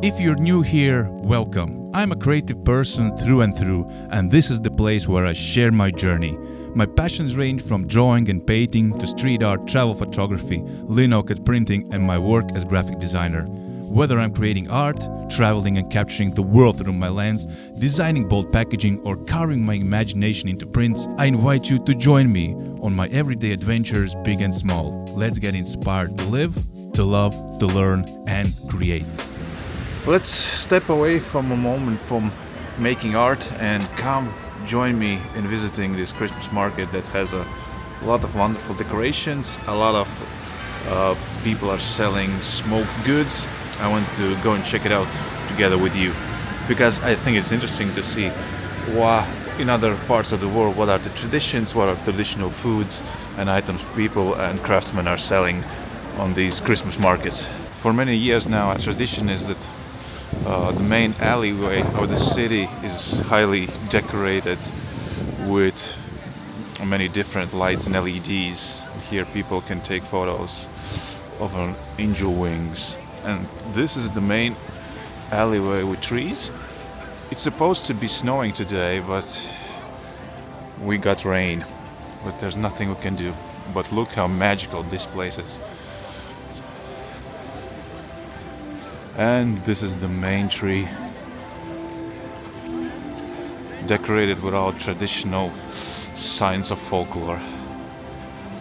If you're new here, welcome. I'm a creative person through and through, and this is the place where I share my journey. My passions range from drawing and painting to street art, travel photography, linocut printing, and my work as graphic designer. Whether I'm creating art, traveling and capturing the world through my lens, designing bold packaging, or carving my imagination into prints, I invite you to join me on my everyday adventures, big and small. Let's get inspired to live, to love, to learn, and create. Let's step away from a moment from making art and come join me in visiting this Christmas market that has a lot of wonderful decorations. A lot of people are selling smoked goods. I want to go and check it out together with you because I think it's interesting to see what in other parts of the world, what are the traditions, what are traditional foods and items people and craftsmen are selling on these Christmas markets. For many years now, a tradition is that the main alleyway of the city is highly decorated with many different lights and LEDs. Here people can take photos of an angel wings. And this is the main alleyway with trees. It's supposed to be snowing today, but we got rain. But there's nothing we can do. But look how magical this place is. And this is the main tree, decorated with all traditional signs of folklore,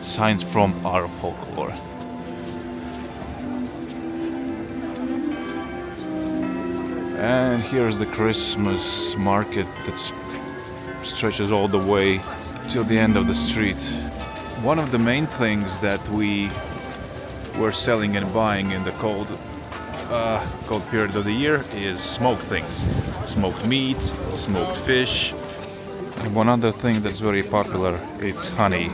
signs from our folklore. And here's the Christmas market that stretches all the way till the end of the street. One of the main things that we were selling and buying in the cold period of the year is smoked things, smoked meats, smoked fish. And one other thing that's very popular, it's honey.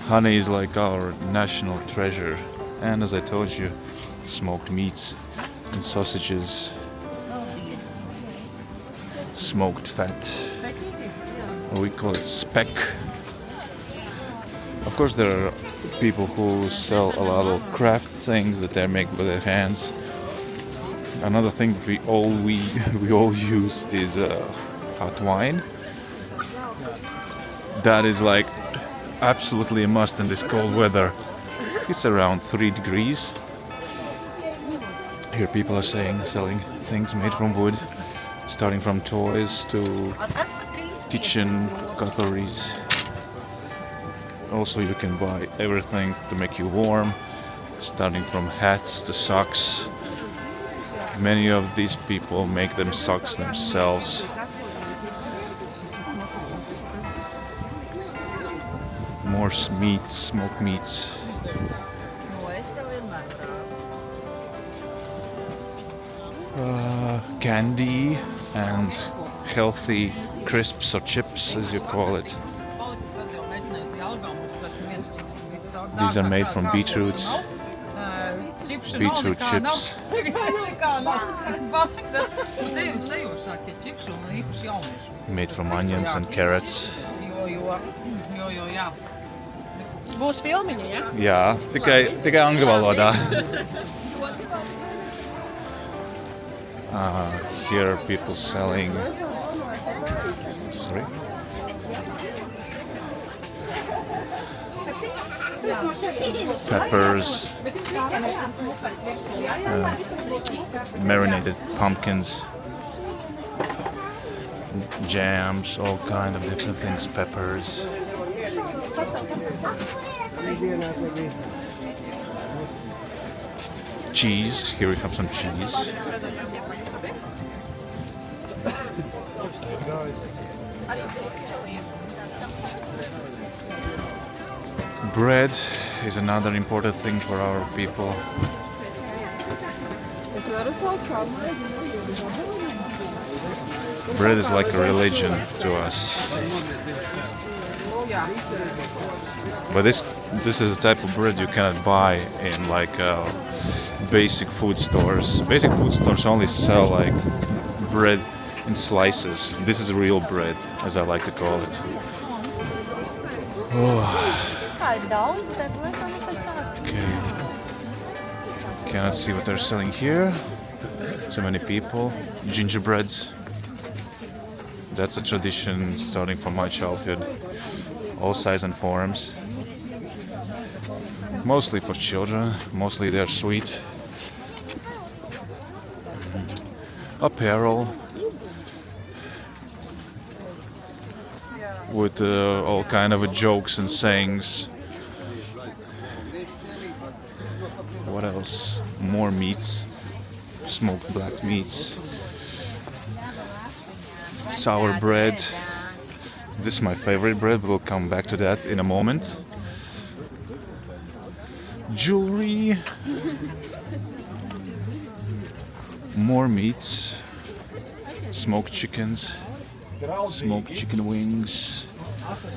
Honey is like our national treasure, and as I told you, smoked meats and sausages, smoked fat, we call it speck. Of course there are people who sell a lot of craft things that they make with their hands. Another thing that we all use is hot wine. That is like absolutely a must in this cold weather. It's around 3 degrees. Here people are selling things made from wood, starting from toys to kitchen cutleries. Also, you can buy everything to make you warm, starting from hats to socks. Many of these people make them socks themselves. More meats, smoked meats. Candy and healthy crisps or chips, as you call it. These are made from beetroots. Beetroot chips. Made from onions and carrots. Būs filmiņa, ja? Jā, tikai angļu valodā. Here are people selling peppers, marinated pumpkins, jams, all kind of different things, peppers. Cheese, here we have some cheese. Bread is another important thing for our people. Bread is like a religion to us. But this is a type of bread you cannot buy in like basic food stores. Basic food stores only sell like bread in slices. This is real bread, as I like to call it. Oh. Okay. Cannot see what they're selling here. So many people. Gingerbreads. That's a tradition starting from my childhood. All sizes and forms. Mostly for children. Mostly they're sweet. Apparel. With all kind of jokes and sayings. What else? More meats. Smoked black meats. Sour bread. This is my favorite bread, we'll come back to that in a moment. Jewelry. More meats. Smoked chickens. Smoked chicken wings.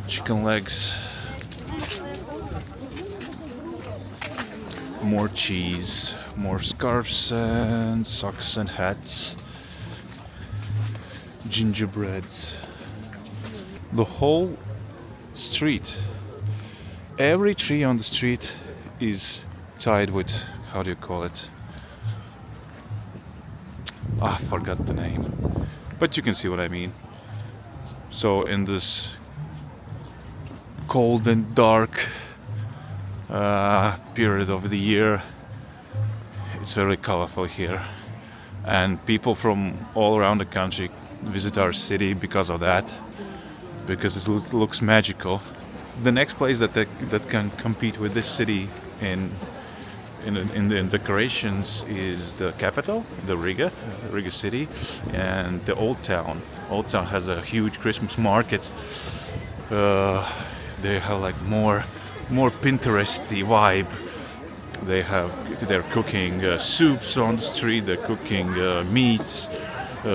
Chicken legs. More cheese. More scarves and socks and hats. Gingerbreads. The whole street, every tree on the street is tied with, how do you call it? I forgot the name, but you can see what I mean. So in this cold and dark period of the year, it's very colorful here, and people from all around the country visit our city because of that, because it looks magical. The next place that can compete with this city in the decorations is the capital, the Riga city, and the Old Town. Old Town has a huge Christmas market. They have like more Pinteresty vibe. They're cooking soups on the street. They're cooking meats,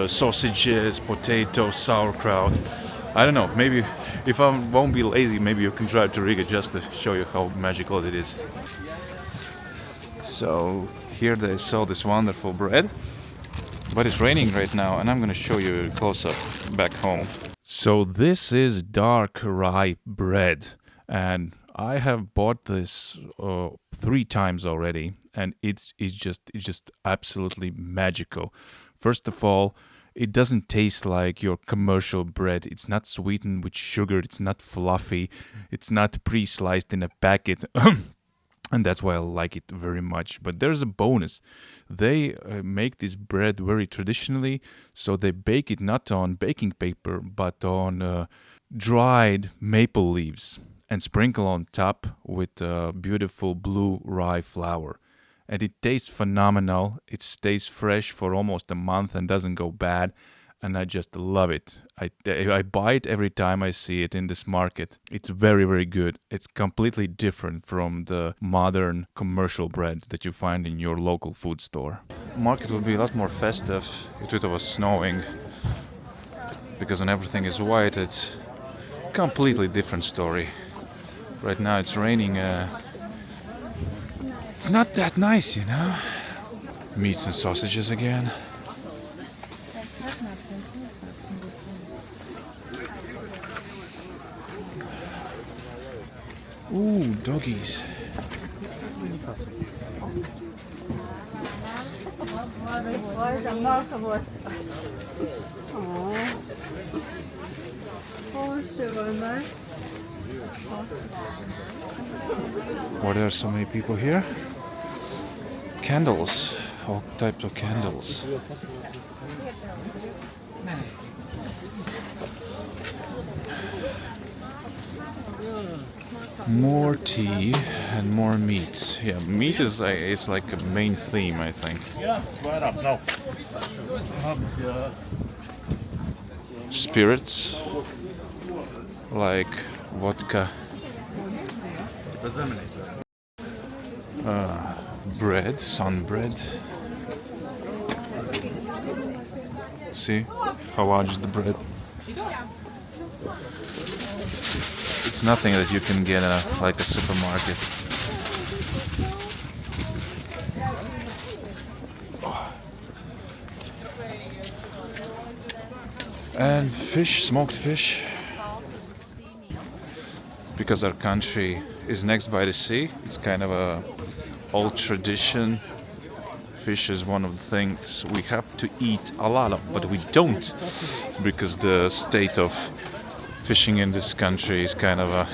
sausages, potatoes, sauerkraut. I don't know. Maybe if I won't be lazy, maybe you can drive to Riga just to show you how magical it is. So here they sell this wonderful bread, but it's raining right now, and I'm gonna show you a close-up back home. So this is dark rye bread, and I have bought this 3 times already, and it's just absolutely magical. First of all, it doesn't taste like your commercial bread. It's not sweetened with sugar. It's not fluffy. It's not pre-sliced in a packet. And that's why I like it very much. But there's a bonus. They make this bread very traditionally. So they bake it not on baking paper, but on dried maple leaves, and sprinkle on top with beautiful blue rye flour. And it tastes phenomenal. It stays fresh for almost a month and doesn't go bad. And I just love it. I buy it every time I see it in this market. It's very, very good. It's completely different from the modern commercial bread that you find in your local food store. Market would be a lot more festive if it was snowing. Because when everything is white, it's a completely different story. Right now it's raining. It's not that nice, you know. Meats and sausages again. Ooh, doggies. Why there are so many people here? Candles, all types of candles. More tea and more meat. Yeah, meat is like a main theme, I think. Spirits like vodka. Bread, sun bread. See how large is the bread? It's nothing that you can get at like a supermarket. And fish, smoked fish. Because our country is next by the sea, it's kind of a old tradition fish is one of the things we have to eat a lot of, but we don't, because the state of fishing in this country is kind of a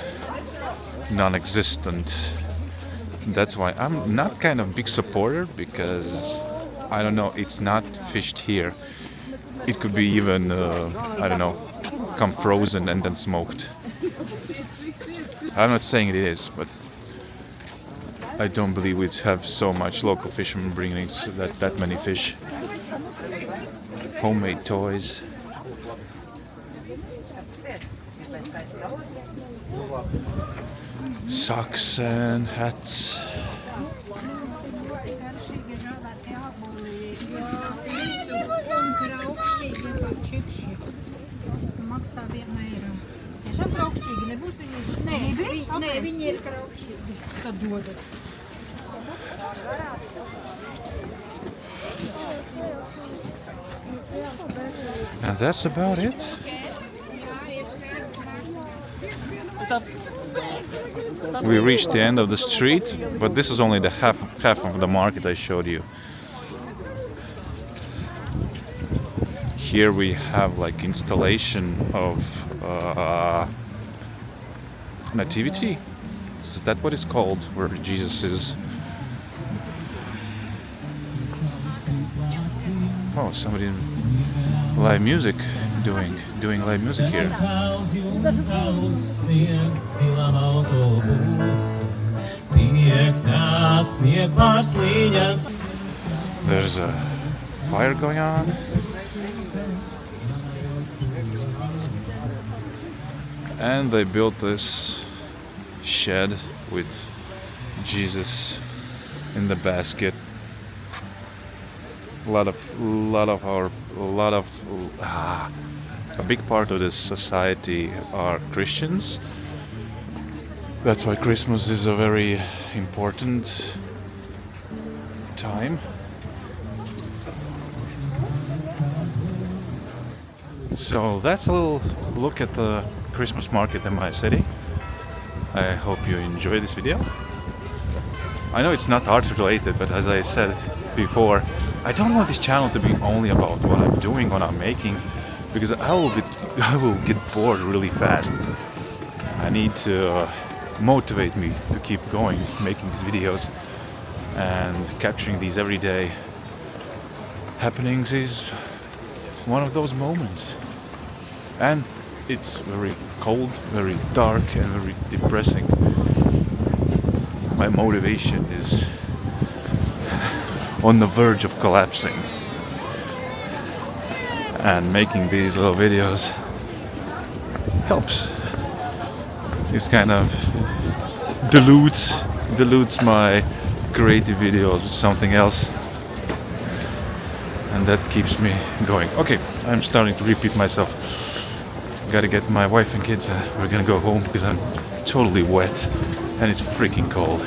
non-existent. That's why I'm not kind of big supporter, because I don't know, it's not fished here. It could be even I don't know, come frozen and then smoked. I'm not saying it is, but I don't believe we'd have so much local fishermen bringing that many fish. Homemade toys. Socks and hats. And that's about it. We reached the end of the street, but this is only the half of the market I showed you. Here we have like installation of nativity. Is that what it's called? Where Jesus is? Oh, somebody live music doing live music here. There's a fire going on. And they built this shed with Jesus in the basket. A big part of this society are Christians. That's why Christmas is a very important time. So that's a little look at the Christmas market in my city. I hope you enjoy this video. I know it's not art related, but as I said before, I don't want this channel to be only about what I'm doing, what I'm making, because I will get bored really fast. I need to motivate me to keep going, making these videos, and capturing these everyday happenings is one of those moments. And it's very cold, very dark, and very depressing. My motivation is on the verge of collapsing. And making these little videos helps. This kind of dilutes my creative videos with something else. And that keeps me going. Okay, I'm starting to repeat myself. Gotta get my wife and kids. We're gonna go home because I'm totally wet and it's freaking cold.